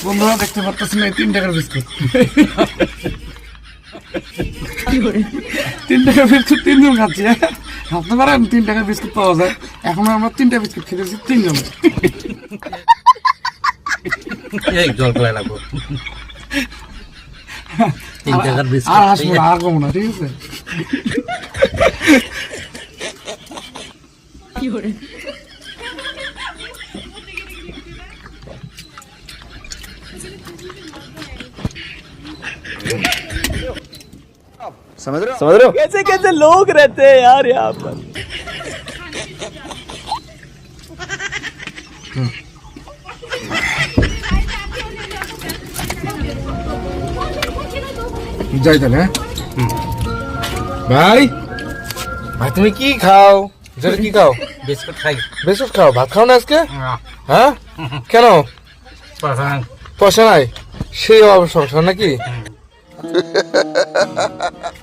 বন্ধুরা দেখতে পাচ্ছেন এই 3 টাকার বিস্কুট। 3 টাকার বিস্কুট 3 জন খাচ্ছি। ভাবতে পারেন 3 টাকার বিস্কুট পাওয়া যায়। এখন আমরা 3টা বিস্কুট খেতেছি 3 জন। এই জল খেলা লাগবো 3 টাকার বিস্কুট আর আসবো না, আর কমো না, ঠিক আছে? समझ रहे हो कैसे कैसे लोग रहते हैं यार यहाँ पर। যাই তাহলে। ভাই ভাই তুমি কি খাও? এটা কি খাও? বিস্কুট খাই বিস্কুট খাও? ভাত খাও না আজকে? হ্যাঁ কেন? পাঠান পয়সা নাই সেই সংসার নাকি?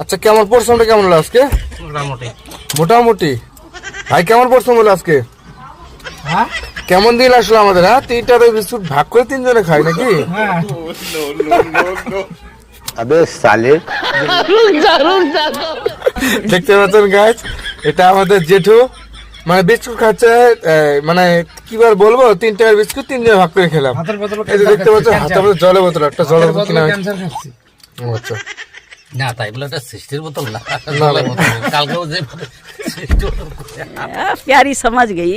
আচ্ছা কেমন পরিশ্রমটা কেমন হলো আজকে? মোটামুটি মোটামুটি। ভাই কেমন পরিশ্রম হলো আজকে? কেমন দিন আসলো আমাদের? হ্যাঁ 3টা বিস্কুট ভাগ করে 3 জনে খাই নাকি? अबे साले দেখতে পাচ্ছেন গাইস, এটা আমাদের জেঠু মানে বিস্কুট খাচ্ছে। মানে কি বার বলবো, 3 টাকার বিস্কুট 3 জনে ভাগ করে খেলাম। এই যে দেখতে পাচ্ছেন হাতের মধ্যে জলের বোতল, একটা জলের বোতল কিনা হয়েছে। আচ্ছা না তাই বলে একটা সৃষ্টির বোতল না, না, কালকেও যে সৃষ্টির বোতল प्यारी समझ गई।